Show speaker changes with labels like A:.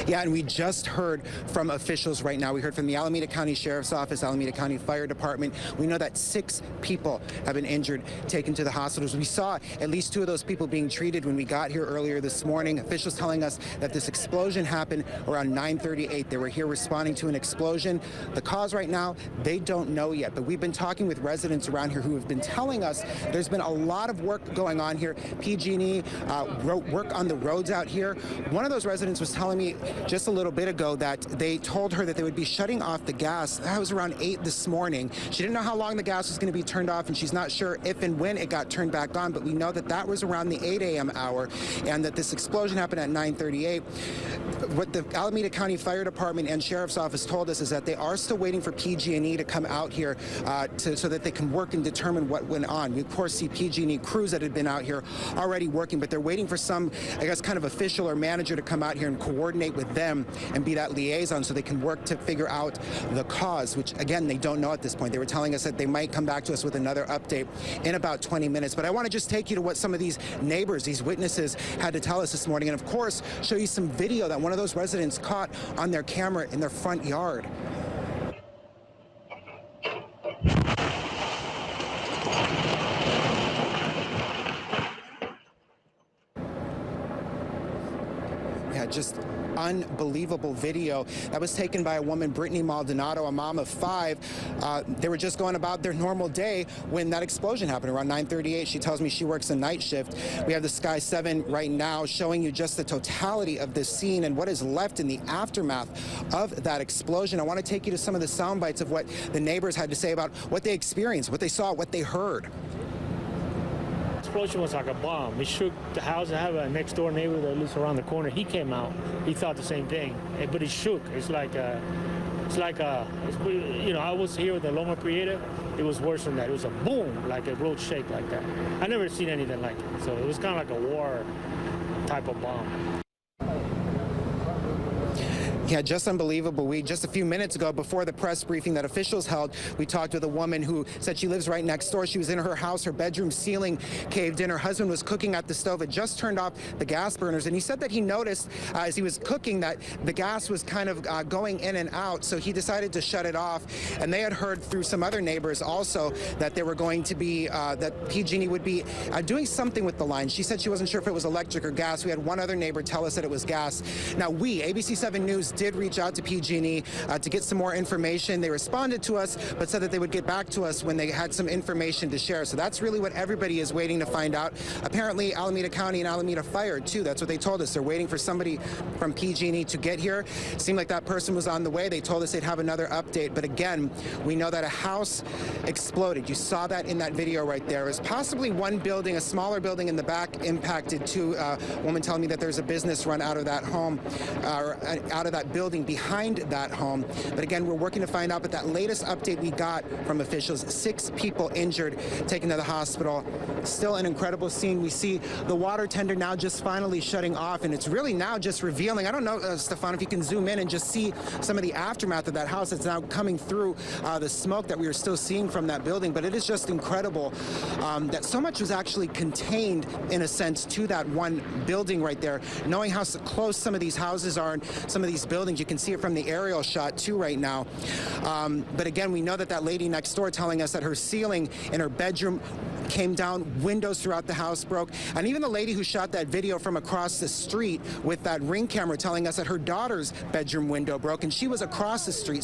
A: Yeah, and we just heard from officials right now. We heard from the Alameda County Sheriff's Office, Alameda County Fire Department. We know that 6 people have been injured, taken to the hospitals. We saw at least 2 of those people being treated when we got here earlier this morning. Officials telling us that this explosion happened around 9:38. They were here responding to an explosion. The cause right now, they don't know yet, but we've been talking with residents around here who have been telling us there's been a lot of work going on here. PG&E work on the roads out here. One of those residents was telling me just a little bit ago that they told her that they would be shutting off the gas. That was around 8 this morning. She didn't know how long the gas was going to be turned off, and she's not sure if and when it got turned back on, but we know that that was around the 8 a.m. hour and that this explosion happened at 9:38. What the Alameda County Fire Department and Sheriff's Office told us is that they are still waiting for PG&E to come out here so that they can work and determine what went on. We, of course, see PG&E crews that had been out here already working, but they're waiting for some, I guess, kind of official or manager to come out here and coordinate with them and be that liaison so they can work to figure out the cause, which, again, they don't know at this point. They were telling us that they might come back to us with another update in about 20 minutes. But I want to just take you to what some of these neighbors, these witnesses, had to tell us this morning, and, of course, show you some video that one of those residents caught on their camera in their front yard. Yeah, just unbelievable video that was taken by a woman, Brittany Maldonado, a mom of 5. They were just going about their normal day when that explosion happened around 9:38. She tells me she works a night shift. We have the Sky 7 right now showing you just the totality of this scene and what is left in the aftermath of that explosion. I want to take you to some of the sound bites of what the neighbors had to say about what they experienced, what they saw, what they heard.
B: Explosion was like a bomb. It shook the house. I have a next door neighbor that lives around the corner. He came out. He thought the same thing, but it shook. It's like you know, I was here with the Loma Prieta. It was worse than that. It was a boom, like a road shake like that. I never seen anything like it. So it was kind of like a war type of bomb.
A: Yeah, just unbelievable. Just a few minutes ago, before the press briefing that officials held, we talked with a woman who said she lives right next door. She was in her house. Her bedroom ceiling caved in. Her husband was cooking at the stove. It just turned off the gas burners. And he said that he noticed as he was cooking that the gas was kind of going in and out. So he decided to shut it off. And they had heard through some other neighbors also that they were going to be, that PG&E would be doing something with the line. She said she wasn't sure if it was electric or gas. We had one other neighbor tell us that it was gas. Now, we, ABC 7 News, did reach out to PG&E to get some more information. They responded to us, but said that they would get back to us when they had some information to share. So that's really what everybody is waiting to find out. Apparently, Alameda County and Alameda Fire, too. That's what they told us. They're waiting for somebody from PG&E to get here. It seemed like that person was on the way. They told us they'd have another update. But again, we know that a house exploded. You saw that in that video right there. It was possibly one building, a smaller building in the back, impacted too. A woman telling me that there's a business run out of that home, or out of that building behind that home. But again, we're working to find out. But that latest update we got from officials, 6 people injured, taken to the hospital. Still an incredible scene. We see the water tender now just finally shutting off, and it's really now just revealing. I don't know, Stefan, if you can zoom in and just see some of the aftermath of that house that's now coming through the smoke that we are still seeing from that building. But it is just incredible that so much was actually contained, in a sense, to that one building right there. Knowing how close some of these houses are and some of these buildings, you can see it from the aerial shot too right now. But again, we know that that lady next door telling us that her ceiling in her bedroom came down, windows throughout the house broke, and even the lady who shot that video from across the street with that Ring camera telling us that her daughter's bedroom window broke, and she was across the street.